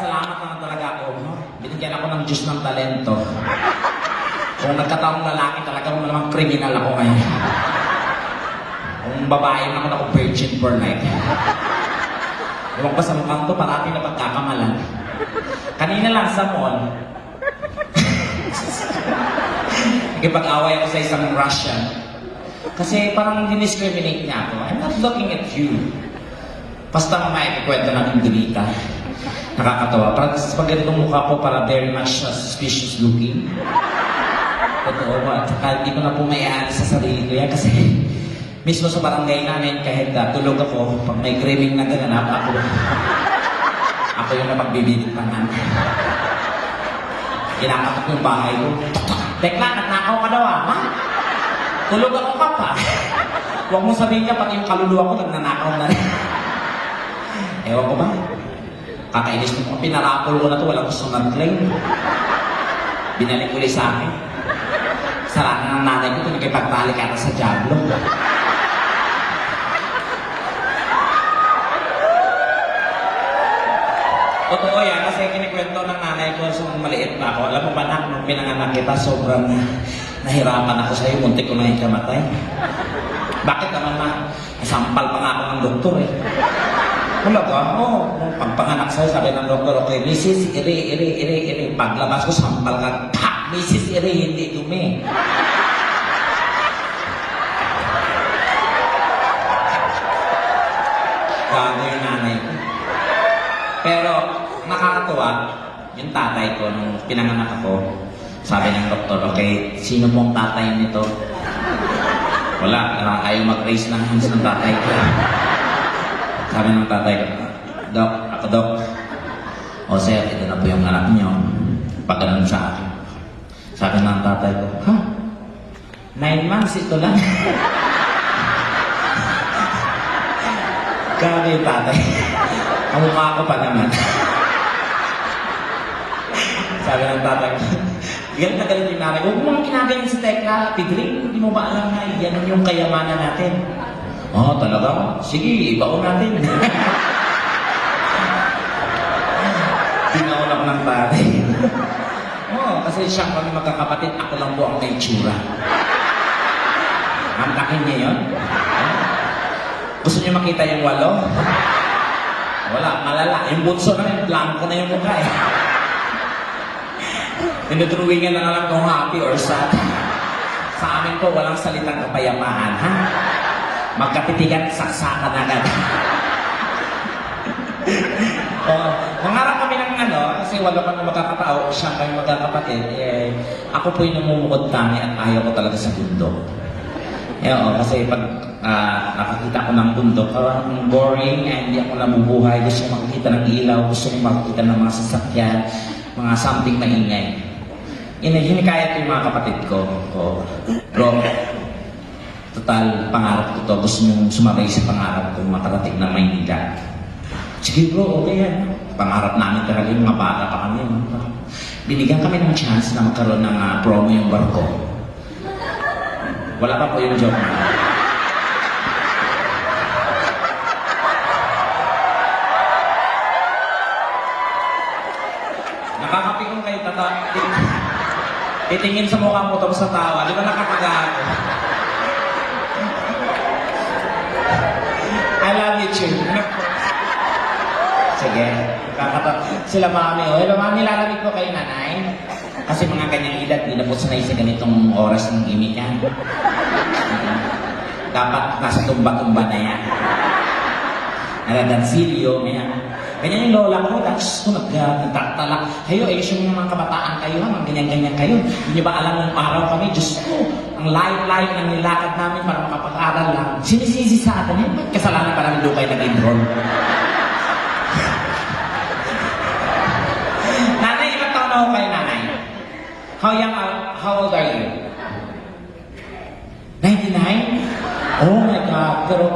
nagpapasalamat na talaga ako. No? Binigyan ako ng Diyos ng talento. Kung nagkataong lalaki talaga, kung namang kriminal ako ngayon. Kung babae naman ako virgin for life. Ewan ko sa mukhang to, parati na pagkakamalan. Kanina lang sa mall, nagkipag-away ako sa isang Russian. Kasi parang diniscriminate niya ako. I'm not looking at you. Basta mamaya ikikwento natin dilita. Nakakatawa. Parang sa ganitong mukha ko, para very much suspicious looking. Totoo ba? At saka hindi ko na pumayaan sa sarili ko yan kasi mismo sa barangay namin, kahit tulog ako, pag may craving na ganap, ako yung napagbibintangan. Kinakatok yung bahay ko. Tekla, nakaw ka daw ha? Tulog ako ka pa. Huwag mo sabihin ka, pati yung kaluluwa ko, nagnanakaw na rin. Ewan ko ba? Kakainis mo, pinarapol ko na to, walang gusto nag-claim. Binalik ulit sa akin. Sarang ng nanay ko, nakipagtali ka na sa Diablo. Totoo yan, kasi kinikwento ng nanay ko sa maliit pa ako. Alam mo ba na, nung pinanganak kita, sobrang nahirapan ako sa'yo, muntik ko na ikamatay. Bakit naman na? Nasampal pa nga ako ng doktor eh. Talaga? Oo. Nung pagpanganak sa'yo, sabi ng doktor, okay, Mrs. Iri. Paglabas ko, sampal ka. Pa! Mrs. Iri, hindi dumi. Gago yung nanay ko. Pero, nakakatuwa, yung tatay ko, nung pinanganak ako, sabi ng doktor, okay, sino pong tatay nito? Wala, nakakayo mag-raise ng hands ng tatay ko. Sabi ng tatay ko, Dok, ako Dok. O sir, ito na po yung anak niyo. Pag ganun sa akin. Sabi ng tatay ko, ha? 9 months, ito lang. Grabe yung tatay. Ang mukha ko pa naman. Sabi ng tatay ko, galit na galit yung nanay ko, huwag mong kinagaling si Tekla, Pidring, hindi mo ba alam na yan yung kayamanan natin? Oh, talaga? Sige, ibaon natin. Tinaon ako ng tatay. Kasi siya kami magkakapatid, ako lang po ang may tsura. Ang takin niya yun. Gusto niyo makita yung 8? Wala, malala. Yung bunso namin, blanco na yung mukha eh. Tinudruwingan na lang kung happy or sad. Sa amin po, walang salitang kapayapaan, ha? Magkatitigan, saksakan agad. Mangarap kami ng kasi wala kami magkakatao, siya kami magkakapatid, ako po yung namumukod kami at ayaw ko talaga sa bundok. Kasi pag nakakita ko ng bundok, parang boring, hindi ako nabubuhay, gusto ko makikita ng ilaw, gusto ko makikita ng mga sasakyan, mga something maingay. Hinikayat ko yung mga kapatid ko. Bro, total, pangarap ko to. Gusto nyo sumabay sa pangarap ko, makarating ng Maynila. Sige bro, okay yan. Pangarap namin talaga yung mga bata pa kami. Binigyan kami ng chance na magkaroon ng promo yung barko. Wala pa po yung joke na. Nakakapikong kayo titingin sa mukha mo tapos sa tawa. Di ba nakakagago? I love you too. Sige, sila mami. Hello mami, lalamig ko kay nanay. Kasi mga kanyang edad, hindi na po sanay sa ganitong oras ng imik yan. Dapat nasa tumba-tumba na yan. Nagadansilyo, ganyan yung lola ko, tapos ko nagtatalak. Kayo, yung mga kabataan kayo, mga ganyan-ganyan kayo. Hindi ba alam ng araw kami, Diyos ko, ang layo-layo ng nilakad namin para makapag-aral lang. Sinisisi sa atin, ba't kasalanan pa namin doon kayo nag-enroll? Nanay, ilang taon na ako kayo, nanay? How old are you? 99? Oh my God, pero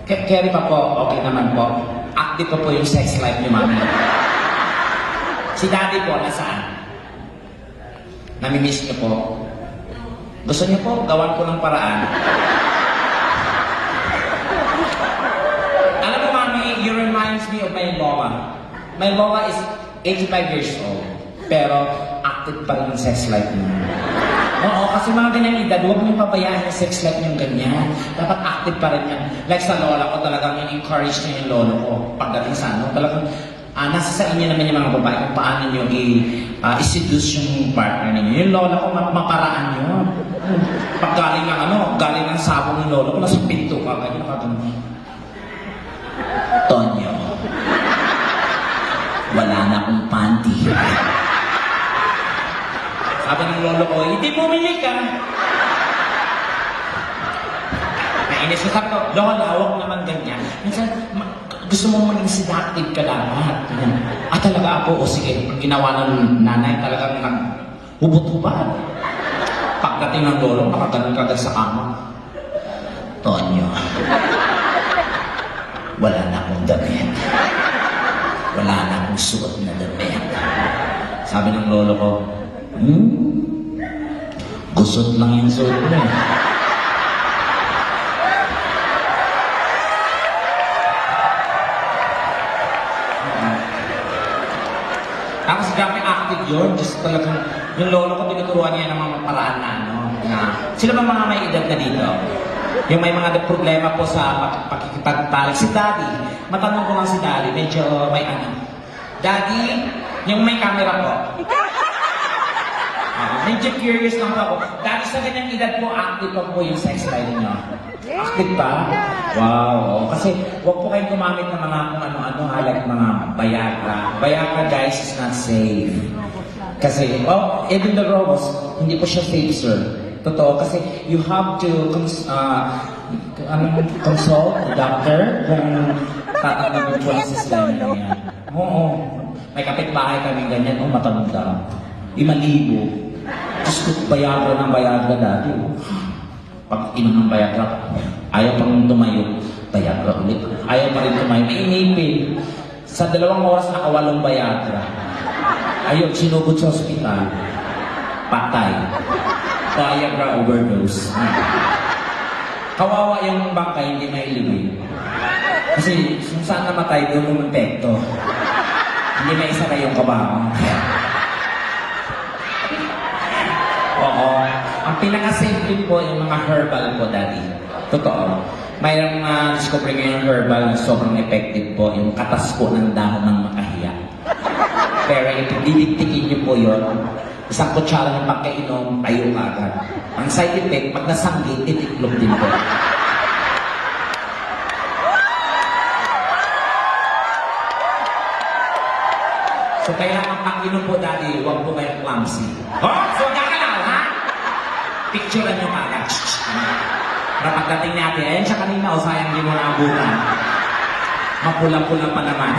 carry pa po, okay naman po. Active pa po yung sex life niyo, mami. Si daddy po, nasaan? Namimiss niyo po. Gusto niyo po, gawan ko ng paraan. Alam mo, mami, you reminds me of my mama. My lola is 85 years old. Pero active pa rin yung sex life niya. Oo, kasi mga ganyang edad, huwag niyong pabayaan yung sex life niyong ganyan. Dapat active pa rin yan. Like sa lola ko, talagang encourage niya yung lolo ko. Pagdating sa ano, talagang nasa sa inyo naman yung mga babae kung paano niyo i-seduce yung partner ninyo. Yung lola ko, maparaan niyo. Pag galing ng galing ng sabong ng lolo ko, nasa pinto ka, ganyan ka ganun. Tonyo, wala na akong panty. Sabi ng lolo ko, hindi bumili ka. Nainis ko, sabi ko, lola, huwag naman ganyan. Minsan, gusto mong maging seductive ka dapat. Talaga ako, o sige, pag ginawa ng nanay, talagang naghubot-hubad. Pagdating ng lolo, nakaganon kagad sa kama. Tonyo, wala na akong damit. Wala na akong suot na damit. Sabi ng lolo ko, gusot lang yung suot mo. Tapos grabe active yun. Just talagang, yung lolo ko tinuturuan niya ng mga paraan na sila ba mga may edad na dito? Yung may mga problema po sa pakikipagtalik. Si Daddy, matanong ko lang si Daddy, medyo may Daddy, yung may camera po. Medyo curious lang po ako. Daddy, sa ganyang edad po, active pa po yung sex life niyo. Active pa? Wow. Kasi huwag po kayong gumamit ng mga kung ano-ano, like mga Viagra. Viagra, guys, is not safe. Kasi, even the robos, hindi po siya safe, sir. Totoo, kasi you have to consult the doctor kung tatanggapin po ang sistema niya. Oo. May kapitbahay kami ganyan, matanda. 5,000. Diyos ko, Viagra ng Viagra dati. Pag inom ng Viagra, ayaw pang tumayo, Viagra ulit. Ayaw pa rin tumayo. Nainipin. Sa 2 oras, nakawalong Viagra. Ayaw, sinugod sa ospital. Patay. Viagra overdose. Kawawa yung bangkay, hindi mailibig. Kasi kung saan namatay, doon umepekto. Hindi may isa kayong kabaho. Oo. Ang pinaka-safe po yung mga herbal po, Daddy. Totoo. Mayroong discover yung herbal na sobrang effective po, yung katas po ng dahon ng makahiya. Pero if didiktikin niyo po yun, isang kutsara ng pagkainom, tayo agad. Ang side effect, pag nasanggi, titiklop din po. So kailangan pag-inom po, Daddy, huwag po kayong clumsy. So kakalaw, ha? Picturean nyo kagad. Para pagdating natin, ayun siya kanina, sayang di mo na abutan. Mapula-pula pa naman.